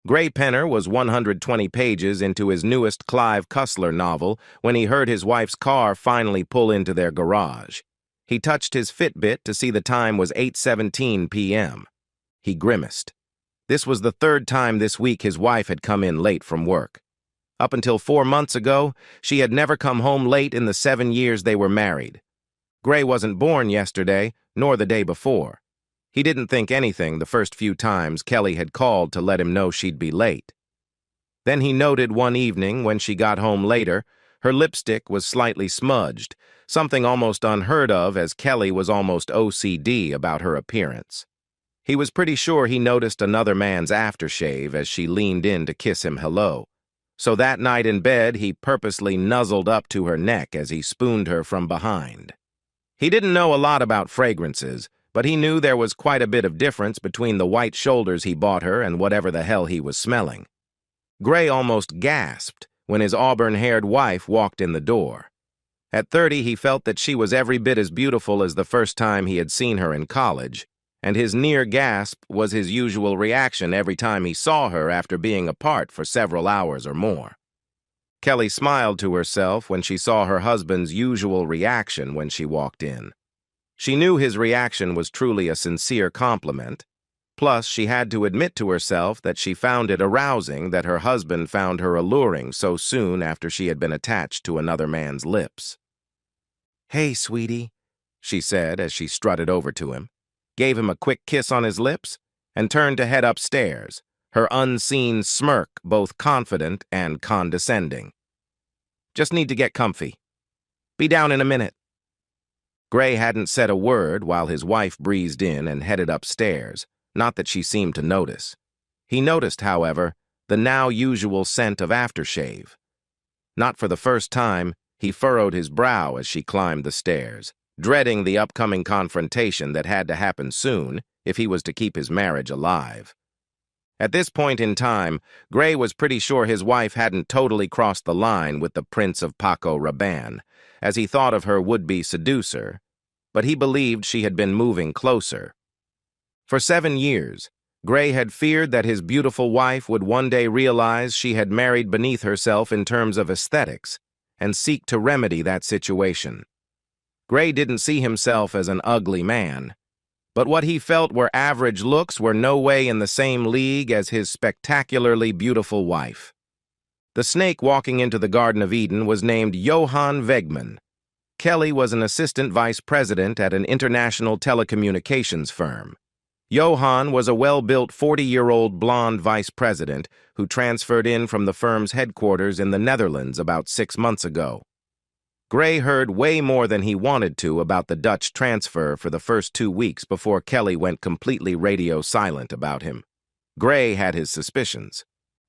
Gray Penner was 120 pages into his newest Clive Cussler novel when he heard his wife's car finally pull into their garage. He touched his Fitbit to see the time was 8:17 p.m. He grimaced. This was the third time this week his wife had come in late from work. Up until 4 months ago, she had never come home late in the 7 years they were married. Gray wasn't born yesterday, nor the day before. He didn't think anything the first few times Kelly had called to let him know she'd be late. Then he noted one evening when she got home later, her lipstick was slightly smudged, something almost unheard of as Kelly was almost OCD about her appearance. He was pretty sure he noticed another man's aftershave as she leaned in to kiss him hello. So that night in bed, he purposely nuzzled up to her neck as he spooned her from behind. He didn't know a lot about fragrances, but he knew there was quite a bit of difference between the white shoulders he bought her and whatever the hell he was smelling. Gray almost gasped when his auburn-haired wife walked in the door. At 30, he felt that she was every bit as beautiful as the first time he had seen her in college, and his near gasp was his usual reaction every time he saw her after being apart for several hours or more. Kelly smiled to herself when she saw her husband's usual reaction when she walked in. She knew his reaction was truly a sincere compliment. Plus, she had to admit to herself that she found it arousing that her husband found her alluring so soon after she had been attached to another man's lips. "Hey, sweetie," she said as she strutted over to him, gave him a quick kiss on his lips, and turned to head upstairs, her unseen smirk both confident and condescending. "Just need to get comfy. Be down in a minute." Gray hadn't said a word while his wife breezed in and headed upstairs, not that she seemed to notice. He noticed, however, the now usual scent of aftershave. Not for the first time, he furrowed his brow as she climbed the stairs, dreading the upcoming confrontation that had to happen soon if he was to keep his marriage alive. At this point in time, Gray was pretty sure his wife hadn't totally crossed the line with the Prince of Paco Rabanne, as he thought of her would-be seducer, but he believed she had been moving closer. For 7 years, Gray had feared that his beautiful wife would one day realize she had married beneath herself in terms of aesthetics and seek to remedy that situation. Gray didn't see himself as an ugly man, but what he felt were average looks were no way in the same league as his spectacularly beautiful wife. The snake walking into the Garden of Eden was named Johann Wegman. Kelly was an assistant vice president at an international telecommunications firm. Johann was a well-built 40-year-old blonde vice president who transferred in from the firm's headquarters in the Netherlands about 6 months ago. Gray heard way more than he wanted to about the Dutch transfer for the first 2 weeks before Kelly went completely radio silent about him. Gray had his suspicions.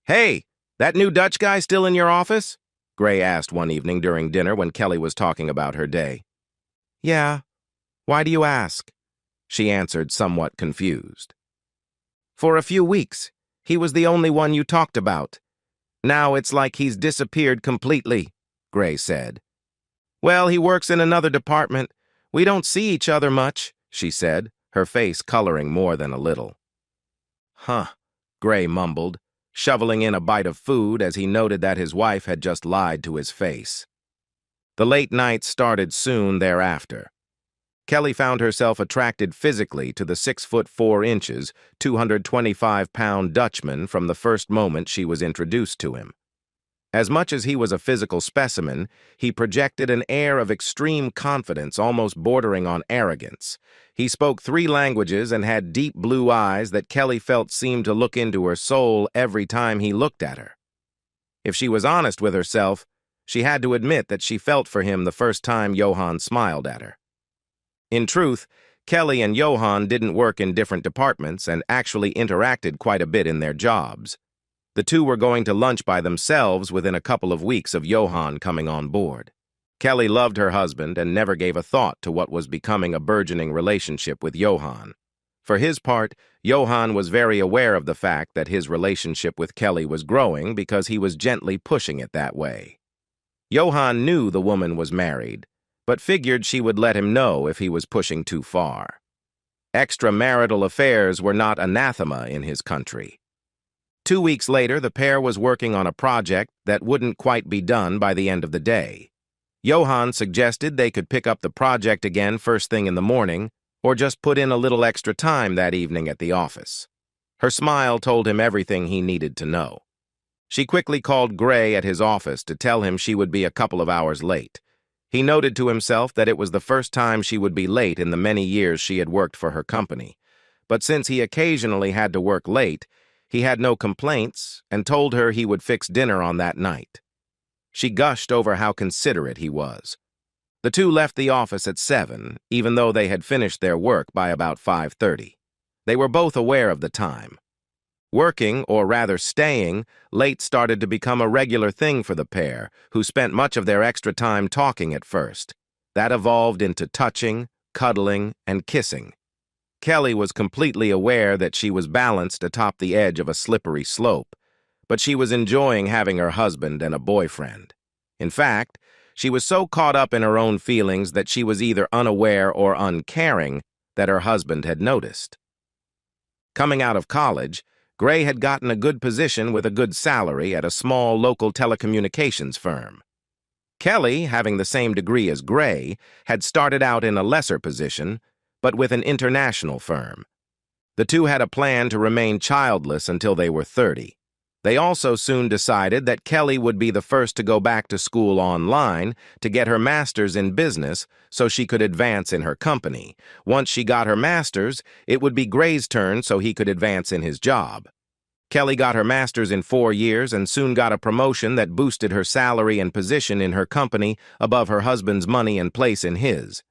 "Hey, that new Dutch guy still in your office?" Gray asked one evening during dinner when Kelly was talking about her day. "Yeah. Why do you ask?" she answered, somewhat confused. "For a few weeks, he was the only one you talked about. Now it's like he's disappeared completely," Gray said. "Well, he works in another department. We don't see each other much," she said, her face coloring more than a little. "Huh," Gray mumbled, shoveling in a bite of food as he noted that his wife had just lied to his face. The late nights started soon thereafter. Kelly found herself attracted physically to the 6'4", 225-pound Dutchman from the first moment she was introduced to him. As much as he was a physical specimen, he projected an air of extreme confidence, almost bordering on arrogance. He spoke 3 languages and had deep blue eyes that Kelly felt seemed to look into her soul every time he looked at her. If she was honest with herself, she had to admit that she felt for him the first time Johann smiled at her. In truth, Kelly and Johann didn't work in different departments and actually interacted quite a bit in their jobs. The two were going to lunch by themselves within a couple of weeks of Johann coming on board. Kelly loved her husband and never gave a thought to what was becoming a burgeoning relationship with Johann. For his part, Johann was very aware of the fact that his relationship with Kelly was growing because he was gently pushing it that way. Johann knew the woman was married, but figured she would let him know if he was pushing too far. Extramarital affairs were not anathema in his country. 2 weeks later, the pair was working on a project that wouldn't quite be done by the end of the day. Johan suggested they could pick up the project again first thing in the morning, or just put in a little extra time that evening at the office. Her smile told him everything he needed to know. She quickly called Gray at his office to tell him she would be a couple of hours late. He noted to himself that it was the first time she would be late in the many years she had worked for her company. But since he occasionally had to work late, he had no complaints and told her he would fix dinner on that night. She gushed over how considerate he was. The two left the office at 7, even though they had finished their work by about 5:30. They were both aware of the time. Working, or rather staying, late started to become a regular thing for the pair, who spent much of their extra time talking at first. That evolved into touching, cuddling, and kissing. Kelly was completely aware that she was balanced atop the edge of a slippery slope, but she was enjoying having her husband and a boyfriend. In fact, she was so caught up in her own feelings that she was either unaware or uncaring that her husband had noticed. Coming out of college, Gray had gotten a good position with a good salary at a small local telecommunications firm. Kelly, having the same degree as Gray, had started out in a lesser position, but with an international firm. The two had a plan to remain childless until they were 30. They also soon decided that Kelly would be the first to go back to school online to get her master's in business so she could advance in her company. Once she got her master's, it would be Gray's turn so he could advance in his job. Kelly got her master's in 4 years and soon got a promotion that boosted her salary and position in her company above her husband's money and place in his.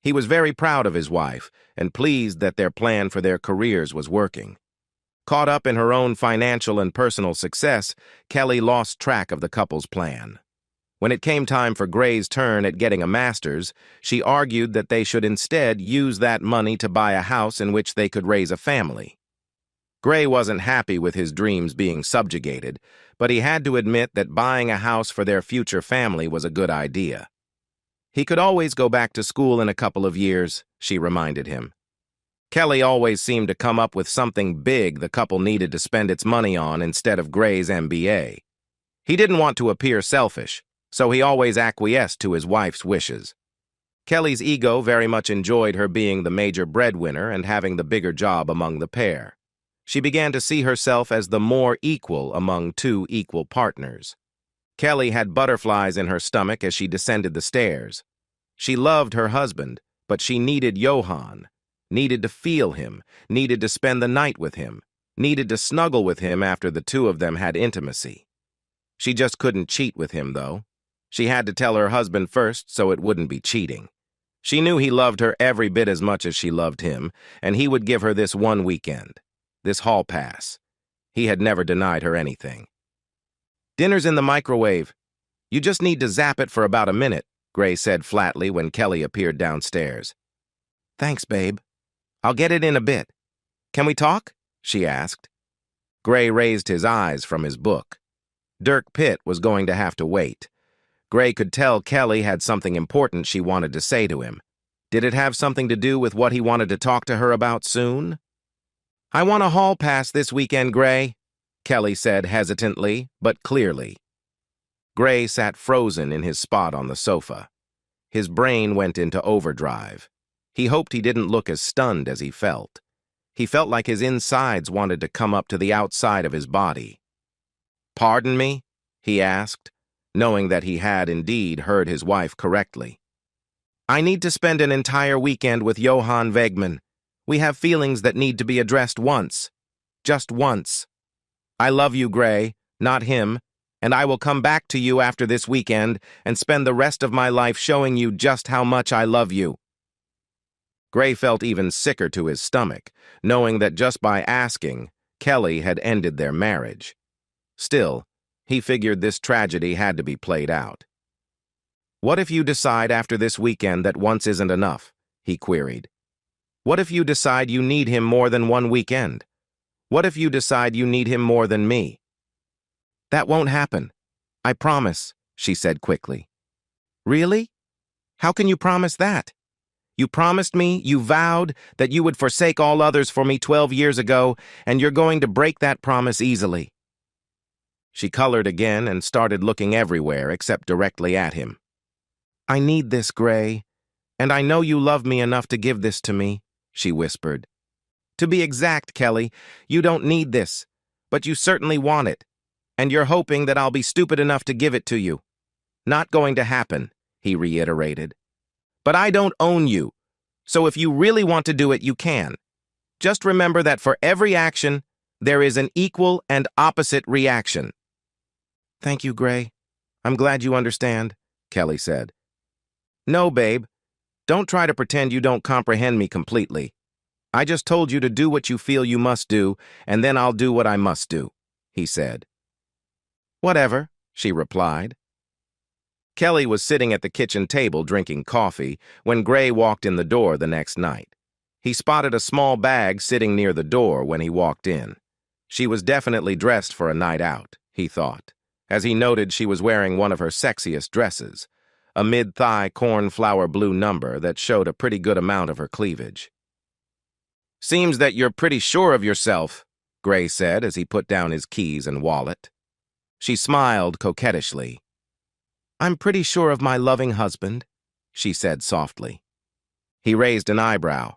He was very proud of his wife and pleased that their plan for their careers was working. Caught up in her own financial and personal success, Kelly lost track of the couple's plan. When it came time for Gray's turn at getting a master's, she argued that they should instead use that money to buy a house in which they could raise a family. Gray wasn't happy with his dreams being subjugated, but he had to admit that buying a house for their future family was a good idea. He could always go back to school in a couple of years, she reminded him. Kelly always seemed to come up with something big the couple needed to spend its money on instead of Gray's MBA. He didn't want to appear selfish, so he always acquiesced to his wife's wishes. Kelly's ego very much enjoyed her being the major breadwinner and having the bigger job among the pair. She began to see herself as the more equal among two equal partners. Kelly had butterflies in her stomach as she descended the stairs. She loved her husband, but she needed Johan. Needed to feel him, needed to spend the night with him, needed to snuggle with him after the two of them had intimacy. She just couldn't cheat with him, though. She had to tell her husband first so it wouldn't be cheating. She knew he loved her every bit as much as she loved him, and he would give her this one weekend, this hall pass. He had never denied her anything. "Dinner's in the microwave. You just need to zap it for about a minute," Gray said flatly when Kelly appeared downstairs. "Thanks, babe. I'll get it in a bit. Can we talk?" she asked. Gray raised his eyes from his book. Dirk Pitt was going to have to wait. Gray could tell Kelly had something important she wanted to say to him. Did it have something to do with what he wanted to talk to her about soon? "I want a hall pass this weekend, Gray," Kelly said hesitantly, but clearly. Gray sat frozen in his spot on the sofa. His brain went into overdrive. He hoped he didn't look as stunned as he felt. He felt like his insides wanted to come up to the outside of his body. "Pardon me?" he asked, knowing that he had indeed heard his wife correctly. "I need to spend an entire weekend with Johan Wegman. We have feelings that need to be addressed once. Just once. I love you, Gray, not him, and I will come back to you after this weekend and spend the rest of my life showing you just how much I love you." Gray felt even sicker to his stomach, knowing that just by asking, Kelly had ended their marriage. Still, he figured this tragedy had to be played out. "What if you decide after this weekend that once isn't enough?" he queried. "What if you decide you need him more than one weekend? What if you decide you need him more than me?" "That won't happen. I promise," she said quickly. "Really? How can you promise that? You promised me, you vowed, that you would forsake all others for me 12 years ago, and you're going to break that promise easily. She colored again and started looking everywhere except directly at him. "I need this, Gray, and I know you love me enough to give this to me," she whispered. "To be exact, Kelly, you don't need this, but you certainly want it, and you're hoping that I'll be stupid enough to give it to you. Not going to happen," he reiterated. "But I don't own you, so if you really want to do it, you can. Just remember that for every action, there is an equal and opposite reaction." "Thank you, Gray. I'm glad you understand," Kelly said. "No, babe. Don't try to pretend you don't comprehend me completely. I just told you to do what you feel you must do, and then I'll do what I must do," he said. "Whatever," she replied. Kelly was sitting at the kitchen table drinking coffee when Gray walked in the door the next night. He spotted a small bag sitting near the door when he walked in. She was definitely dressed for a night out, he thought, as he noted she was wearing one of her sexiest dresses, a mid-thigh cornflower blue number that showed a pretty good amount of her cleavage. "Seems that you're pretty sure of yourself," Gray said as he put down his keys and wallet. She smiled coquettishly. "I'm pretty sure of my loving husband," she said softly. He raised an eyebrow.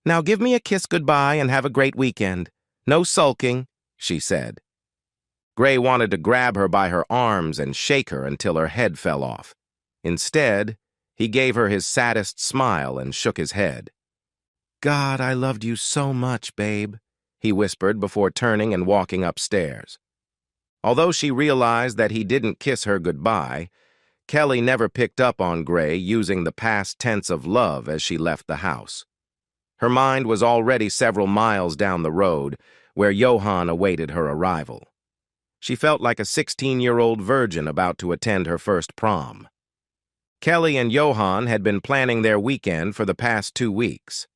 "Now give me a kiss goodbye and have a great weekend. No sulking," she said. Gray wanted to grab her by her arms and shake her until her head fell off. Instead, he gave her his saddest smile and shook his head. "God, I loved you so much, babe," he whispered before turning and walking upstairs. Although she realized that he didn't kiss her goodbye, Kelly never picked up on Gray using the past tense of love as she left the house. Her mind was already several miles down the road, where Johan awaited her arrival. She felt like a 16-year-old virgin about to attend her first prom. Kelly and Johan had been planning their weekend for the past 2 weeks.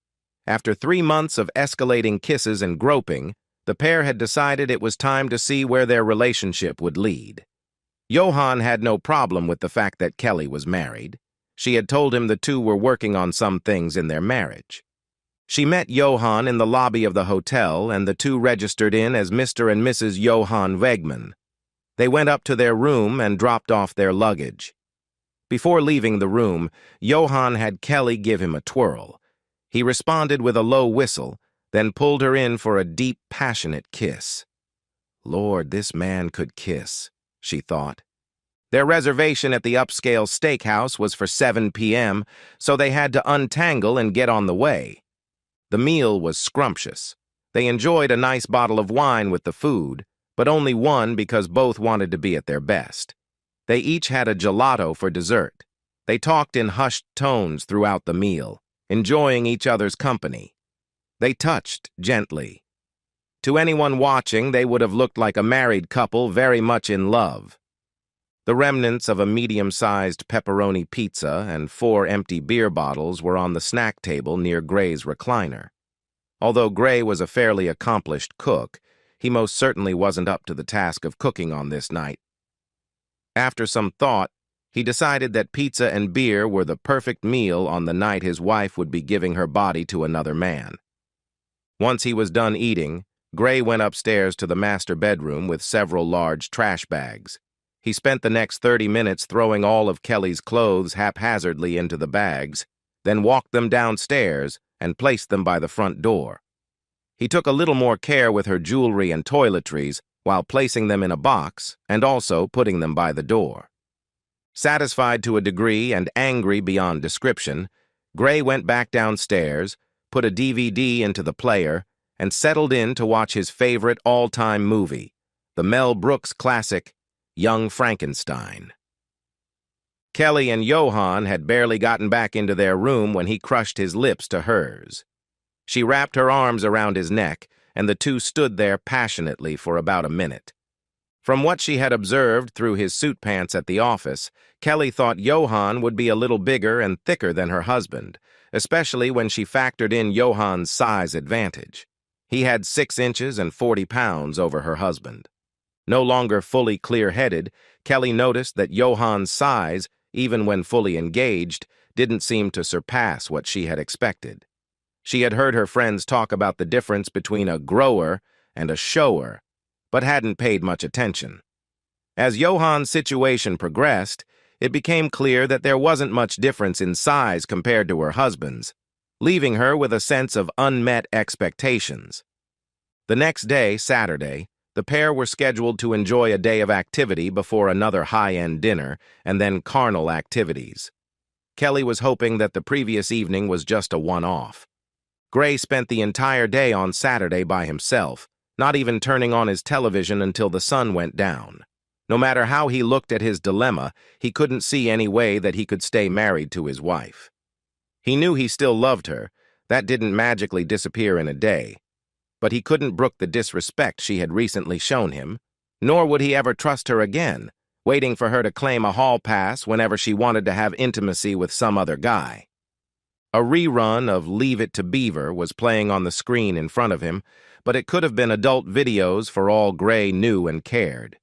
After 3 months of escalating kisses and groping, the pair had decided it was time to see where their relationship would lead. Johan had no problem with the fact that Kelly was married. She had told him the two were working on some things in their marriage. She met Johan in the lobby of the hotel, and the two registered in as Mr. and Mrs. Johan Wegman. They went up to their room and dropped off their luggage. Before leaving the room, Johan had Kelly give him a twirl. He responded with a low whistle, then pulled her in for a deep, passionate kiss. Lord, this man could kiss, she thought. Their reservation at the upscale steakhouse was for 7 p.m., so they had to untangle and get on the way. The meal was scrumptious. They enjoyed a nice bottle of wine with the food, but only one because both wanted to be at their best. They each had a gelato for dessert. They talked in hushed tones throughout the meal, enjoying each other's company. They touched gently. To anyone watching, they would have looked like a married couple very much in love. The remnants of a medium-sized pepperoni pizza and 4 empty beer bottles were on the snack table near Gray's recliner. Although Gray was a fairly accomplished cook, he most certainly wasn't up to the task of cooking on this night. After some thought, he decided that pizza and beer were the perfect meal on the night his wife would be giving her body to another man. Once he was done eating, Gray went upstairs to the master bedroom with several large trash bags. He spent the next 30 minutes throwing all of Kelly's clothes haphazardly into the bags, then walked them downstairs and placed them by the front door. He took a little more care with her jewelry and toiletries while placing them in a box and also putting them by the door. Satisfied to a degree and angry beyond description, Gray went back downstairs, put a DVD into the player, and settled in to watch his favorite all-time movie, the Mel Brooks classic, Young Frankenstein. Kelly and Johan had barely gotten back into their room when he crushed his lips to hers. She wrapped her arms around his neck, and the two stood there passionately for about a minute. From what she had observed through his suit pants at the office, Kelly thought Johan would be a little bigger and thicker than her husband, especially when she factored in Johan's size advantage. He had 6 inches and 40 pounds over her husband. No longer fully clear-headed, Kelly noticed that Johan's size, even when fully engaged, didn't seem to surpass what she had expected. She had heard her friends talk about the difference between a grower and a shower, but hadn't paid much attention. As Johan's situation progressed, it became clear that there wasn't much difference in size compared to her husband's, leaving her with a sense of unmet expectations. The next day, Saturday, the pair were scheduled to enjoy a day of activity before another high-end dinner and then carnal activities. Kelly was hoping that the previous evening was just a one-off. Gray spent the entire day on Saturday by himself, not even turning on his television until the sun went down. No matter how he looked at his dilemma, he couldn't see any way that he could stay married to his wife. He knew he still loved her. That didn't magically disappear in a day. But he couldn't brook the disrespect she had recently shown him, nor would he ever trust her again, waiting for her to claim a hall pass whenever she wanted to have intimacy with some other guy. A rerun of Leave It to Beaver was playing on the screen in front of him, but it could have been adult videos for all Gray knew and cared.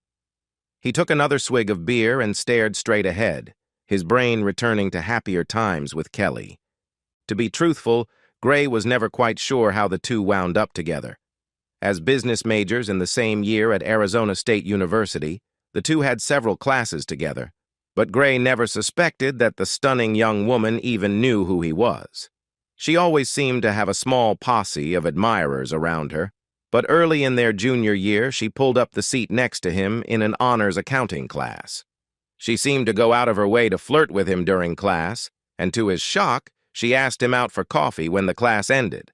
He took another swig of beer and stared straight ahead, his brain returning to happier times with Kelly. To be truthful, Gray was never quite sure how the two wound up together. As business majors in the same year at Arizona State University, the two had several classes together, but Gray never suspected that the stunning young woman even knew who he was. She always seemed to have a small posse of admirers around her, but early in their junior year, she pulled up the seat next to him in an honors accounting class. She seemed to go out of her way to flirt with him during class, and to his shock, she asked him out for coffee when the class ended.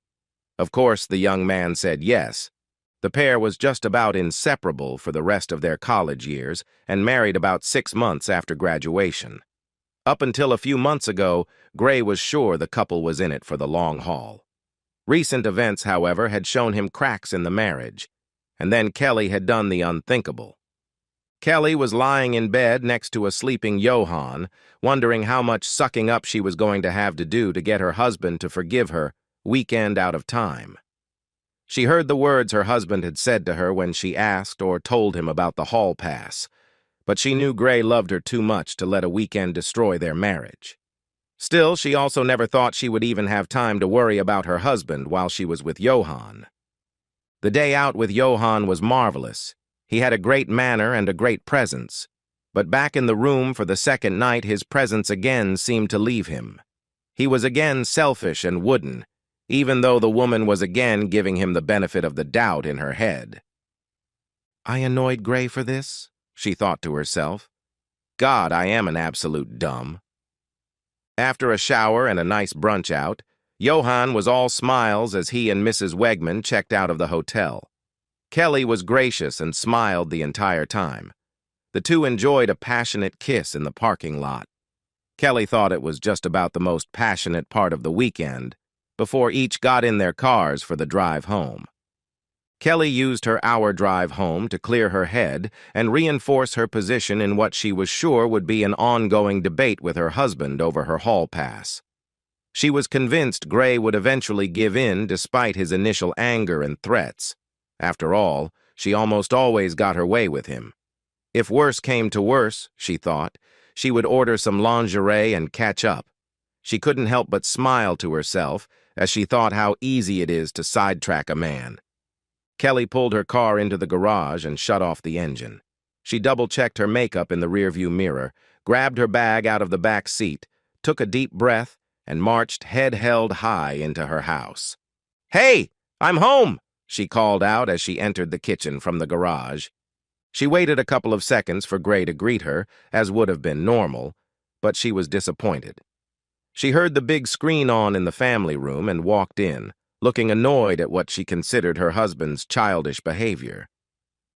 Of course, the young man said yes. The pair was just about inseparable for the rest of their college years and married about 6 months after graduation. Up until a few months ago, Gray was sure the couple was in it for the long haul. Recent events, however, had shown him cracks in the marriage, and then Kelly had done the unthinkable. Kelly was lying in bed next to a sleeping Johan, wondering how much sucking up she was going to have to do to get her husband to forgive her, weekend out of time. She heard the words her husband had said to her when she asked or told him about the hall pass, but she knew Gray loved her too much to let a weekend destroy their marriage. Still, she also never thought she would even have time to worry about her husband while she was with Johan. The day out with Johan was marvelous. He had a great manner and a great presence, but back in the room for the second night, his presence again seemed to leave him. He was again selfish and wooden, even though the woman was again giving him the benefit of the doubt in her head. I annoyed Gray for this, she thought to herself. God, I am an absolute dumb. After a shower and a nice brunch out, Johan was all smiles as he and Mrs. Wegman checked out of the hotel. Kelly was gracious and smiled the entire time. The two enjoyed a passionate kiss in the parking lot. Kelly thought it was just about the most passionate part of the weekend, before each got in their cars for the drive home. Kelly used her hour drive home to clear her head and reinforce her position in what she was sure would be an ongoing debate with her husband over her hall pass. She was convinced Gray would eventually give in despite his initial anger and threats. After all, she almost always got her way with him. If worse came to worse, she thought, she would order some lingerie and catch up. She couldn't help but smile to herself as she thought how easy it is to sidetrack a man. Kelly pulled her car into the garage and shut off the engine. She double-checked her makeup in the rearview mirror, grabbed her bag out of the back seat, took a deep breath, and marched head held high into her house. "Hey, I'm home!" she called out as she entered the kitchen from the garage. She waited a couple of seconds for Gray to greet her, as would have been normal, but she was disappointed. She heard the big screen on in the family room and walked in, looking annoyed at what she considered her husband's childish behavior.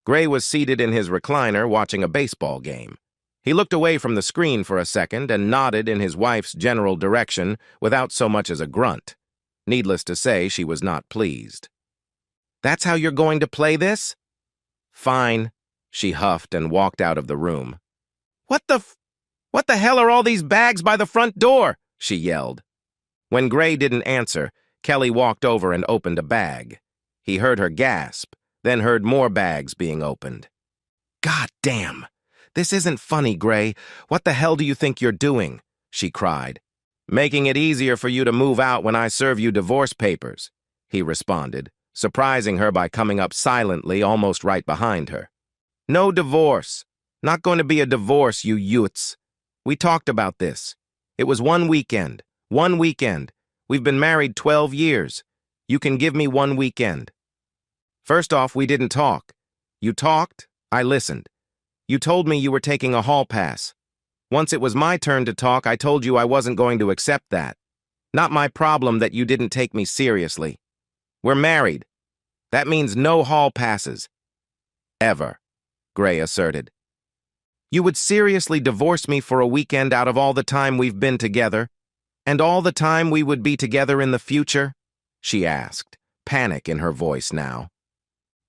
Gray was seated in his recliner watching a baseball game. He looked away from the screen for a second and nodded in his wife's general direction without so much as a grunt. Needless to say, she was not pleased. "That's how you're going to play this?" "Fine," she huffed and walked out of the room. What the hell are all these bags by the front door?" she yelled. When Gray didn't answer, Kelly walked over and opened a bag. He heard her gasp, then heard more bags being opened. "God damn! This isn't funny, Gray. What the hell do you think you're doing?" she cried. "Making it easier for you to move out when I serve you divorce papers," he responded, surprising her by coming up silently almost right behind her. "No divorce. Not going to be a divorce, you youths. We talked about this. It was one weekend. One weekend. We've been married 12 years. You can give me one weekend. First off, we didn't talk. You talked, I listened. You told me you were taking a hall pass. Once it was my turn to talk, I told you I wasn't going to accept that. Not my problem that you didn't take me seriously. We're married. That means no hall passes. Ever, Gray asserted. You would seriously divorce me for a weekend out of all the time we've been together? And all the time we would be together in the future? She asked, panic in her voice now.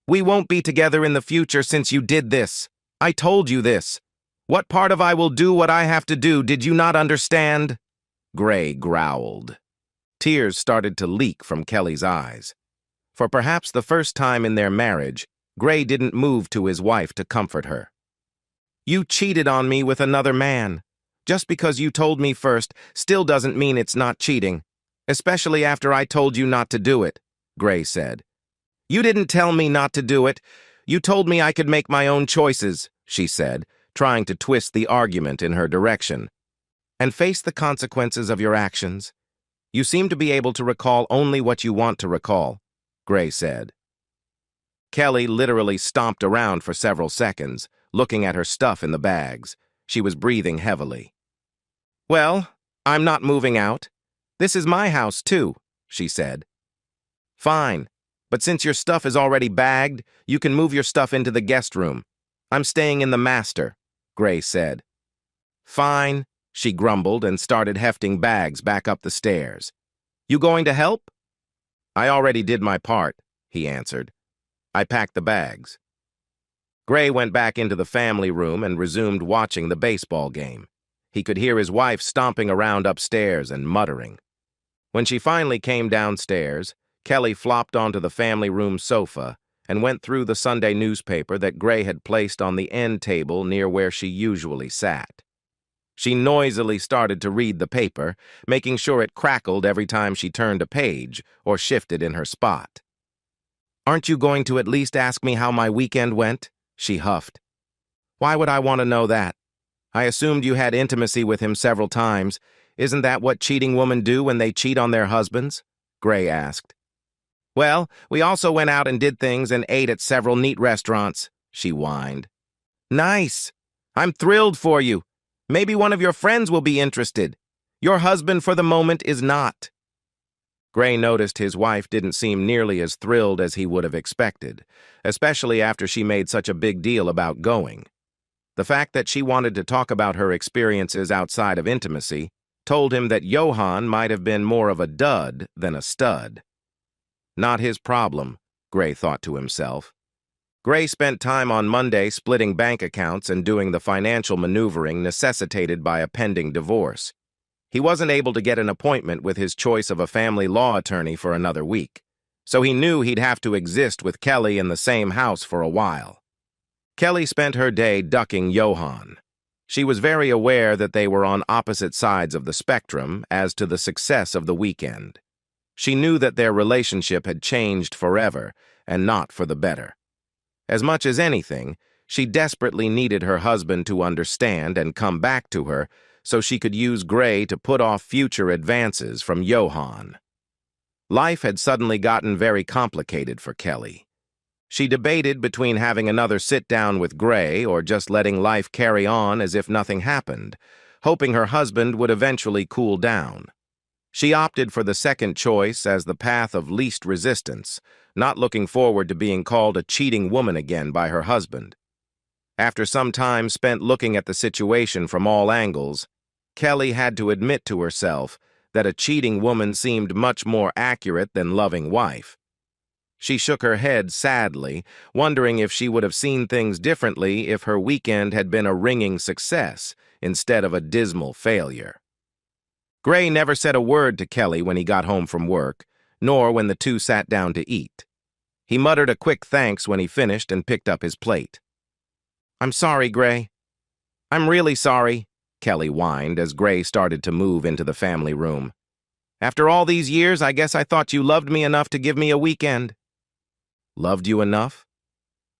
We won't be together in the future since you did this. I told you this. What part of I will do what I have to do did you not understand? Gray growled. Tears started to leak from Kelly's eyes. For perhaps the first time in their marriage, Gray didn't move to his wife to comfort her. You cheated on me with another man. Just because you told me first still doesn't mean it's not cheating, especially after I told you not to do it, Gray said. You didn't tell me not to do it. You told me I could make my own choices, she said, trying to twist the argument in her direction. And face the consequences of your actions. You seem to be able to recall only what you want to recall, Gray said. Kelly literally stomped around for several seconds, looking at her stuff in the bags. She was breathing heavily. Well, I'm not moving out. This is my house, too, she said. Fine, but since your stuff is already bagged, you can move your stuff into the guest room. I'm staying in the master, Gray said. Fine, she grumbled and started hefting bags back up the stairs. You going to help? I already did my part, he answered. I packed the bags. Gray went back into the family room and resumed watching the baseball game. He could hear his wife stomping around upstairs and muttering. When she finally came downstairs, Kelly flopped onto the family room sofa and went through the Sunday newspaper that Gray had placed on the end table near where she usually sat. She noisily started to read the paper, making sure it crackled every time she turned a page or shifted in her spot. Aren't you going to at least ask me how my weekend went? She huffed. Why would I want to know that? I assumed you had intimacy with him several times. Isn't that what cheating women do when they cheat on their husbands? Gray asked. Well, we also went out and did things and ate at several neat restaurants, she whined. Nice. I'm thrilled for you. Maybe one of your friends will be interested. Your husband for the moment is not. Gray noticed his wife didn't seem nearly as thrilled as he would have expected, especially after she made such a big deal about going. The fact that she wanted to talk about her experiences outside of intimacy told him that Johann might have been more of a dud than a stud. Not his problem, Gray thought to himself. Gray spent time on Monday splitting bank accounts and doing the financial maneuvering necessitated by a pending divorce. He wasn't able to get an appointment with his choice of a family law attorney for another week, so he knew he'd have to exist with Kelly in the same house for a while. Kelly spent her day ducking Johann. She was very aware that they were on opposite sides of the spectrum as to the success of the weekend. She knew that their relationship had changed forever, and not for the better. As much as anything, she desperately needed her husband to understand and come back to her so she could use Gray to put off future advances from Johann. Life had suddenly gotten very complicated for Kelly. She debated between having another sit-down with Gray or just letting life carry on as if nothing happened, hoping her husband would eventually cool down. She opted for the second choice as the path of least resistance, not looking forward to being called a cheating woman again by her husband. After some time spent looking at the situation from all angles, Kelly had to admit to herself that a cheating woman seemed much more accurate than loving wife. She shook her head sadly, wondering if she would have seen things differently if her weekend had been a ringing success instead of a dismal failure. Gray never said a word to Kelly when he got home from work, nor when the two sat down to eat. He muttered a quick thanks when he finished and picked up his plate. I'm sorry, Gray. I'm really sorry, Kelly whined as Gray started to move into the family room. After all these years, I guess I thought you loved me enough to give me a weekend. Loved you enough?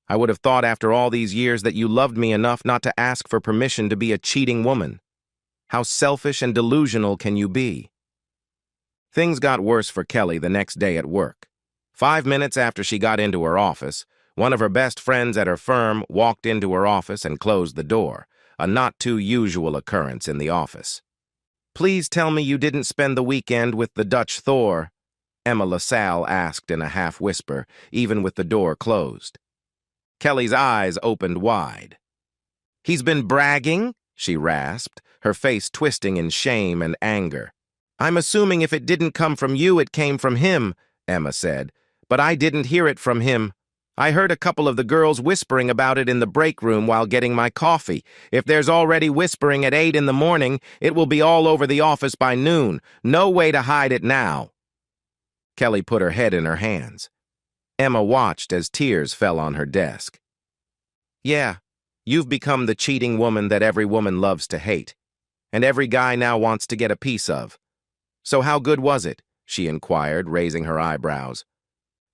I would have thought after all these years that you loved me enough not to ask for permission to be a cheating woman. How selfish and delusional can you be? Things got worse for Kelly the next day at work. 5 minutes after she got into her office, one of her best friends at her firm walked into her office and closed the door, a not-too-usual occurrence in the office. "Please tell me you didn't spend the weekend with the Dutch Thor," Emma LaSalle asked in a half-whisper, even with the door closed. Kelly's eyes opened wide. "He's been bragging?" she rasped, her face twisting in shame and anger. "I'm assuming if it didn't come from you, it came from him," Emma said. "But I didn't hear it from him. I heard a couple of the girls whispering about it in the break room while getting my coffee. If there's already whispering at 8 in the morning, it will be all over the office by noon. No way to hide it now." Kelly put her head in her hands. Emma watched as tears fell on her desk. "Yeah, you've become the cheating woman that every woman loves to hate, and every guy now wants to get a piece of. So how good was it?" she inquired, raising her eyebrows.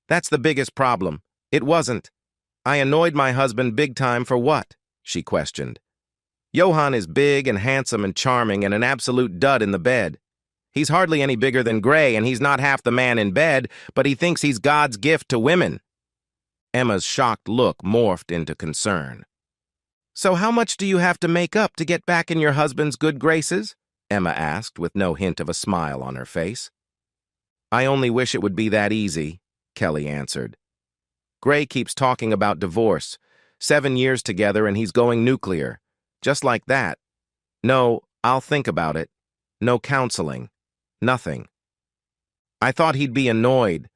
"That's the biggest problem. It wasn't. I annoyed my husband big time for what?" she questioned. "Johan is big and handsome and charming and an absolute dud in the bed. He's hardly any bigger than Gray, and he's not half the man in bed, but he thinks he's God's gift to women." Emma's shocked look morphed into concern. "So how much do you have to make up to get back in your husband's good graces?" Emma asked, with no hint of a smile on her face. "I only wish it would be that easy," Kelly answered. "Gray keeps talking about divorce. 7 years together and he's going nuclear. Just like that. No, I'll think about it. No counseling. Nothing. I thought he'd be annoyed,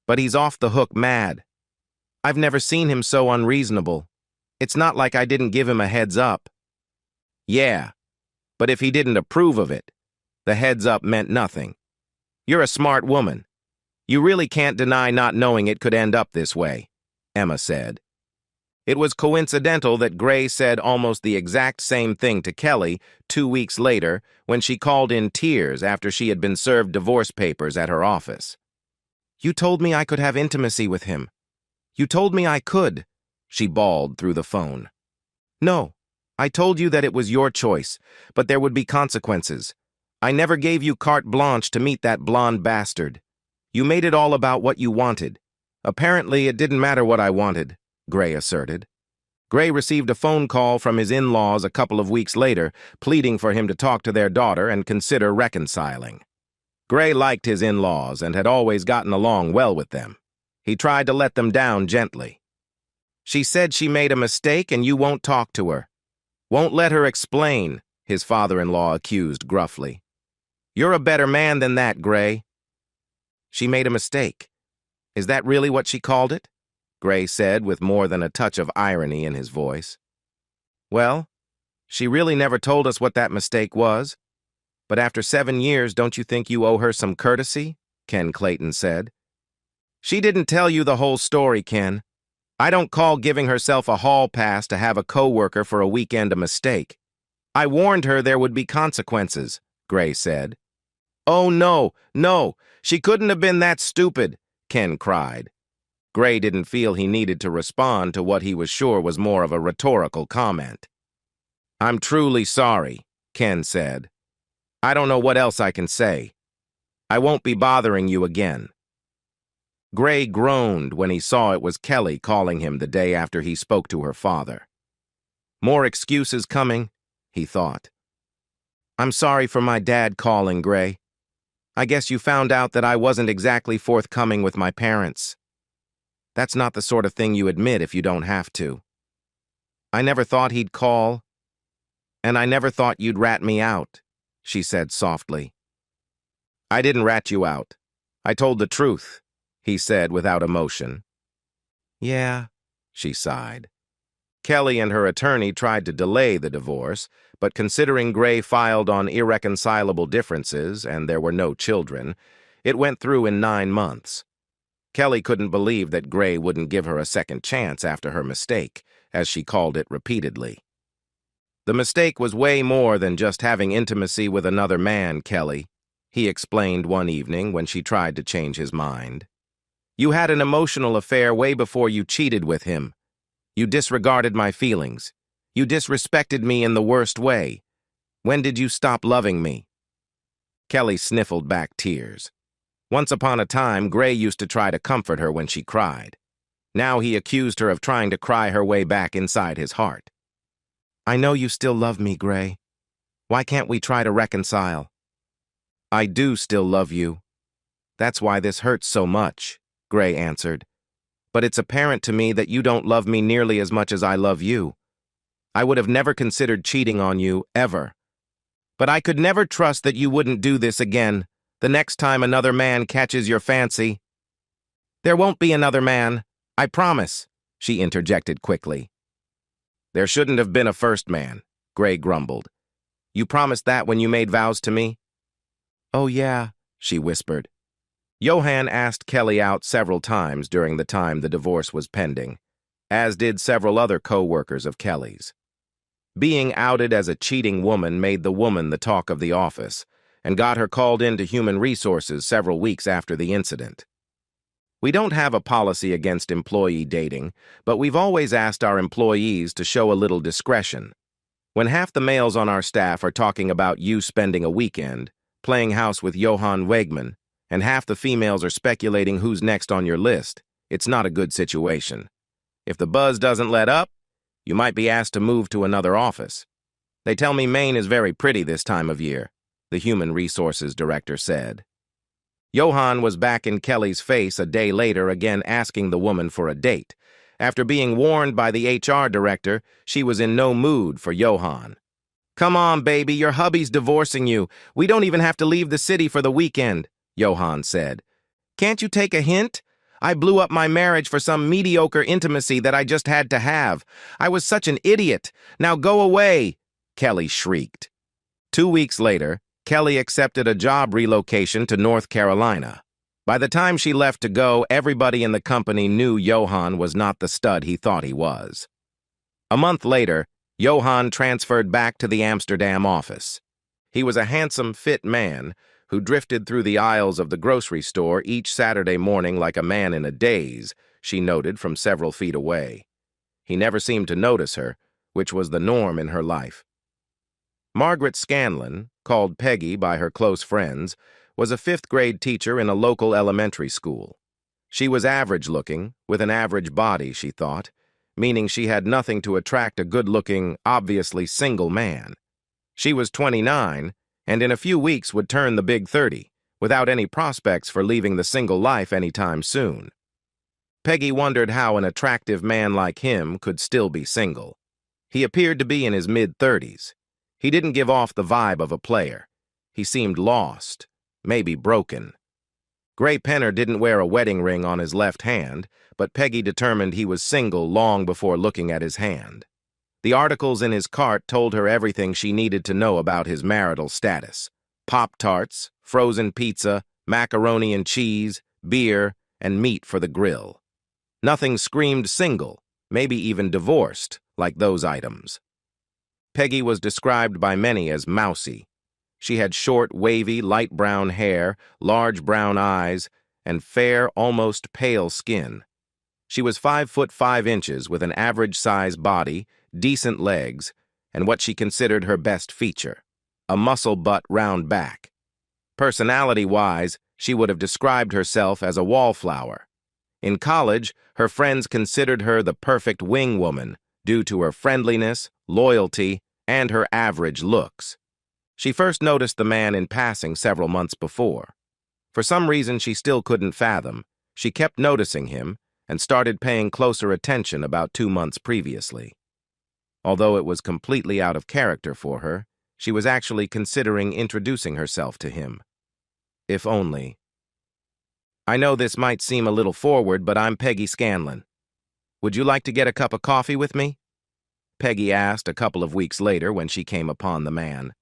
but he's off the hook mad. I've never seen him so unreasonable. It's not like I didn't give him a heads up." "Yeah, but if he didn't approve of it, the heads up meant nothing. You're a smart woman. You really can't deny not knowing it could end up this way," Emma said. It was coincidental that Gray said almost the exact same thing to Kelly 2 weeks later when she called in tears after she had been served divorce papers at her office. "You told me I could have intimacy with him. You told me I could," she bawled through the phone. "No, I told you that it was your choice, but there would be consequences. I never gave you carte blanche to meet that blonde bastard. You made it all about what you wanted. Apparently, it didn't matter what I wanted," Gray asserted. Gray received a phone call from his in-laws a couple of weeks later, pleading for him to talk to their daughter and consider reconciling. Gray liked his in-laws and had always gotten along well with them. He tried to let them down gently. "She said she made a mistake and you won't talk to her. Won't let her explain," his father-in-law accused gruffly. "You're a better man than that, Gray." "She made a mistake. Is that really what she called it?" Gray said with more than a touch of irony in his voice. "Well, she really never told us what that mistake was. But after 7 years, don't you think you owe her some courtesy?" Ken Clayton said. "She didn't tell you the whole story, Ken. I don't call giving herself a hall pass to have a coworker for a weekend a mistake. I warned her there would be consequences," Gray said. "Oh, no, no, she couldn't have been that stupid," Ken cried. Gray didn't feel he needed to respond to what he was sure was more of a rhetorical comment. "I'm truly sorry," Ken said. "I don't know what else I can say. I won't be bothering you again." Gray groaned when he saw it was Kelly calling him the day after he spoke to her father. More excuses coming, he thought. "I'm sorry for my dad calling, Gray. I guess you found out that I wasn't exactly forthcoming with my parents. That's not the sort of thing you admit if you don't have to. I never thought he'd call, and I never thought you'd rat me out," she said softly. "I didn't rat you out. I told the truth," he said without emotion. "Yeah," she sighed. Kelly and her attorney tried to delay the divorce, but considering Gray filed on irreconcilable differences and there were no children, it went through in 9 months. Kelly couldn't believe that Gray wouldn't give her a second chance after her mistake, as she called it repeatedly. "The mistake was way more than just having intimacy with another man, Kelly," he explained one evening when she tried to change his mind. "You had an emotional affair way before you cheated with him. You disregarded my feelings. You disrespected me in the worst way. When did you stop loving me?" Kelly sniffled back tears. Once upon a time, Gray used to try to comfort her when she cried. Now he accused her of trying to cry her way back inside his heart. "I know you still love me, Gray. Why can't we try to reconcile?" "I do still love you. That's why this hurts so much," Gray answered. "But it's apparent to me that you don't love me nearly as much as I love you. I would have never considered cheating on you, ever. But I could never trust that you wouldn't do this again, the next time another man catches your fancy." "There won't be another man, I promise," she interjected quickly. "There shouldn't have been a first man," Gray grumbled. "You promised that when you made vows to me?" "Oh yeah," she whispered. Johan asked Kelly out several times during the time the divorce was pending, as did several other co-workers of Kelly's. Being outed as a cheating woman made the woman the talk of the office and got her called into Human Resources several weeks after the incident. "We don't have a policy against employee dating, but we've always asked our employees to show a little discretion. When half the males on our staff are talking about you spending a weekend, playing house with Johan Wegman, and half the females are speculating who's next on your list, it's not a good situation. If the buzz doesn't let up, you might be asked to move to another office. They tell me Maine is very pretty this time of year," the Human Resources Director said. Johan was back in Kelly's face a day later again asking the woman for a date. After being warned by the HR director, she was in no mood for Johan. "Come on, baby, your hubby's divorcing you. We don't even have to leave the city for the weekend," Johan said. "Can't you take a hint? I blew up my marriage for some mediocre intimacy that I just had to have. I was such an idiot. Now go away," Kelly shrieked. 2 weeks later, Kelly accepted a job relocation to North Carolina. By the time she left to go, everybody in the company knew Johan was not the stud he thought he was. A month later, Johan transferred back to the Amsterdam office. He was a handsome, fit man who drifted through the aisles of the grocery store each Saturday morning like a man in a daze, she noted from several feet away. He never seemed to notice her, which was the norm in her life. Margaret Scanlon, called Peggy by her close friends, was a fifth-grade teacher in a local elementary school. She was average-looking, with an average body, she thought, meaning she had nothing to attract a good-looking, obviously single man. She was 29, and in a few weeks would turn the big 30, without any prospects for leaving the single life anytime soon. Peggy wondered how an attractive man like him could still be single. He appeared to be in his mid-30s. He didn't give off the vibe of a player. He seemed lost, maybe broken. Gray Penner didn't wear a wedding ring on his left hand, but Peggy determined he was single long before looking at his hand. The articles in his cart told her everything she needed to know about his marital status. Pop-Tarts, frozen pizza, macaroni and cheese, beer, and meat for the grill. Nothing screamed single, maybe even divorced, like those items. Peggy was described by many as mousy. She had short, wavy, light brown hair, large brown eyes, and fair, almost pale skin. She was 5'5" with an average-size body, decent legs, and what she considered her best feature, a muscle butt round back. Personality-wise, she would have described herself as a wallflower. In college, her friends considered her the perfect wing woman due to her friendliness, loyalty, and her average looks. She first noticed the man in passing several months before. For some reason she still couldn't fathom, she kept noticing him and started paying closer attention about 2 months previously. Although it was completely out of character for her, she was actually considering introducing herself to him. If only. "I know this might seem a little forward, but I'm Peggy Scanlon. Would you like to get a cup of coffee with me?" Peggy asked a couple of weeks later when she came upon the man.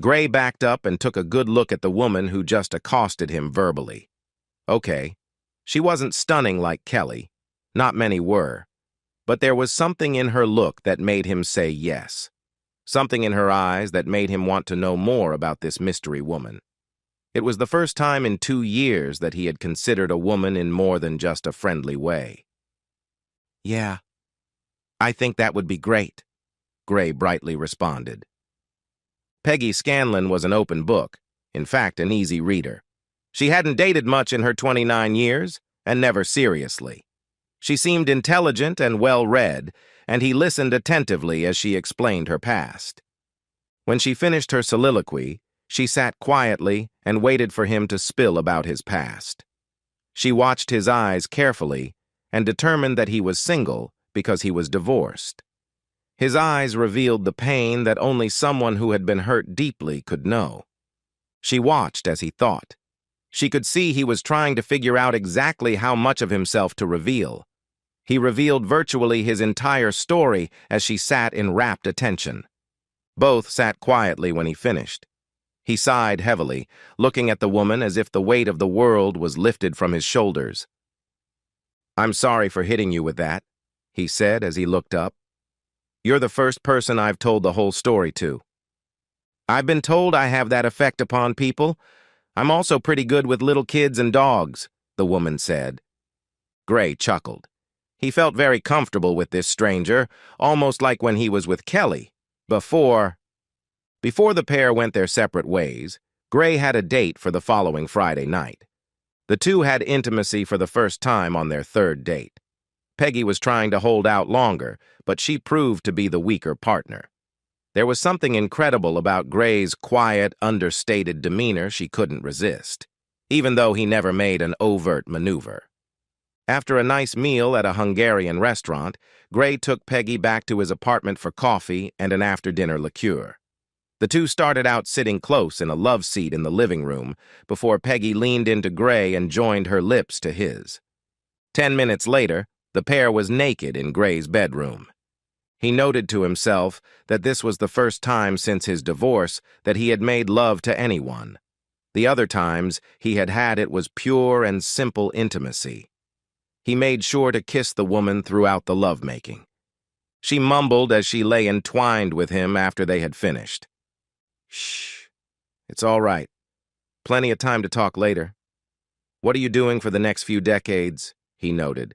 Gray backed up and took a good look at the woman who just accosted him verbally. Okay, she wasn't stunning like Kelly. Not many were. But there was something in her look that made him say yes. Something in her eyes that made him want to know more about this mystery woman. It was the first time in 2 years that he had considered a woman in more than just a friendly way. "Yeah, I think that would be great, Gray brightly responded. Peggy Scanlon was an open book, in fact, an easy reader. She hadn't dated much in her 29 years, and never seriously. She seemed intelligent and well-read, and he listened attentively as she explained her past. When she finished her soliloquy, she sat quietly and waited for him to spill about his past. She watched his eyes carefully and determined that he was single because he was divorced. His eyes revealed the pain that only someone who had been hurt deeply could know. She watched as he thought. She could see he was trying to figure out exactly how much of himself to reveal. He revealed virtually his entire story as she sat in rapt attention. Both sat quietly when he finished. He sighed heavily, looking at the woman as if the weight of the world was lifted from his shoulders. "I'm sorry for hitting you with that," he said as he looked up. "You're the first person I've told the whole story to. I've been told I have that effect upon people. I'm also pretty good with little kids and dogs," the woman said. Gray chuckled. He felt very comfortable with this stranger, almost like when he was with Kelly. Before the pair went their separate ways, Gray had a date for the following Friday night. The two had intimacy for the first time on their third date. Peggy was trying to hold out longer, but she proved to be the weaker partner. There was something incredible about Gray's quiet, understated demeanor she couldn't resist, even though he never made an overt maneuver. After a nice meal at a Hungarian restaurant, Gray took Peggy back to his apartment for coffee and an after-dinner liqueur. The two started out sitting close in a love seat in the living room before Peggy leaned into Gray and joined her lips to his. 10 minutes later, the pair was naked in Gray's bedroom. He noted to himself that this was the first time since his divorce that he had made love to anyone. The other times he had had it was pure and simple intimacy. He made sure to kiss the woman throughout the lovemaking. She mumbled as she lay entwined with him after they had finished. "Shh, it's all right. Plenty of time to talk later. What are you doing for the next few decades?" he noted.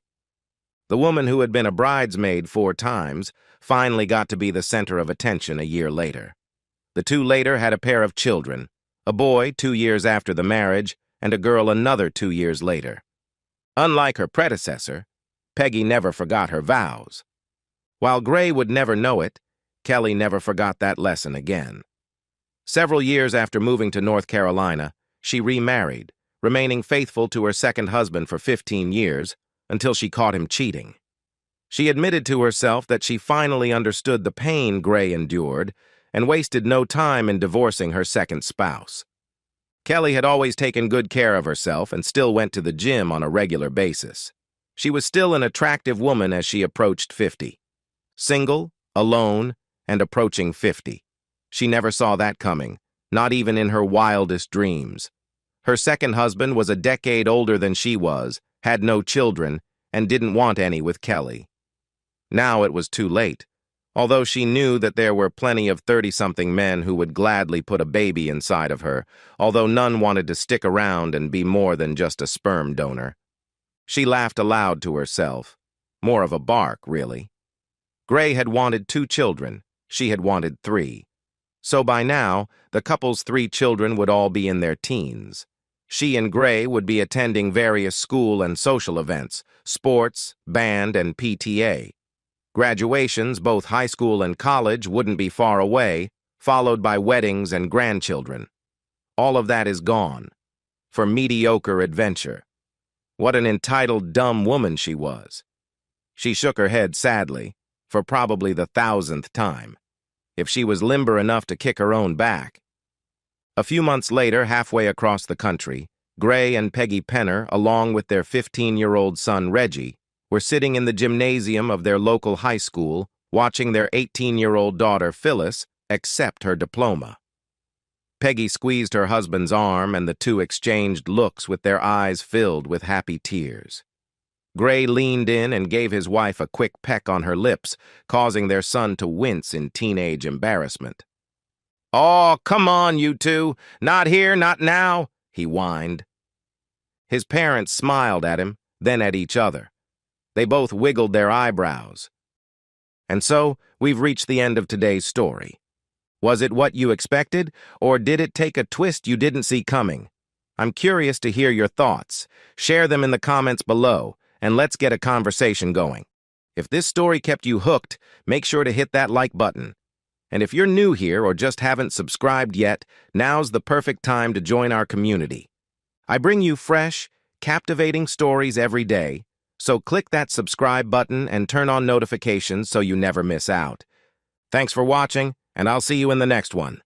The woman who had been a bridesmaid 4 times finally got to be the center of attention a year later. The two later had a pair of children, a boy 2 years after the marriage and a girl another 2 years later. Unlike her predecessor, Peggy never forgot her vows. While Gray would never know it, Kelly never forgot that lesson again. Several years after moving to North Carolina, she remarried, remaining faithful to her second husband for 15 years until she caught him cheating. She admitted to herself that she finally understood the pain Gray endured and wasted no time in divorcing her second spouse. Kelly had always taken good care of herself and still went to the gym on a regular basis. She was still an attractive woman as she approached 50. Single, alone, and approaching 50. She never saw that coming, not even in her wildest dreams. Her second husband was a decade older than she was, had no children, and didn't want any with Kelly. Now it was too late, although she knew that there were plenty of 30-something men who would gladly put a baby inside of her, although none wanted to stick around and be more than just a sperm donor. She laughed aloud to herself. More of a bark, really. Gray had wanted 2 children. She had wanted 3. So by now, the couple's 3 children would all be in their teens. She and Gray would be attending various school and social events, sports, band, and PTA. Graduations, both high school and college, wouldn't be far away, followed by weddings and grandchildren. All of that is gone. For mediocre adventure. What an entitled, dumb woman she was. She shook her head sadly, for probably the 1,000th time. If she was limber enough to kick her own back. A few months later, halfway across the country, Gray and Peggy Penner, along with their 15-year-old son Reggie, were sitting in the gymnasium of their local high school, watching their 18-year-old daughter Phyllis accept her diploma. Peggy squeezed her husband's arm, and the two exchanged looks with their eyes filled with happy tears. Gray leaned in and gave his wife a quick peck on her lips, causing their son to wince in teenage embarrassment. "Oh, come on, you two. Not here, not now," he whined. His parents smiled at him, then at each other. They both wiggled their eyebrows. And so, we've reached the end of today's story. Was it what you expected, or did it take a twist you didn't see coming? I'm curious to hear your thoughts. Share them in the comments below, and let's get a conversation going. If this story kept you hooked, make sure to hit that like button. And if you're new here or just haven't subscribed yet, now's the perfect time to join our community. I bring you fresh, captivating stories every day, so click that subscribe button and turn on notifications so you never miss out. Thanks for watching, and I'll see you in the next one.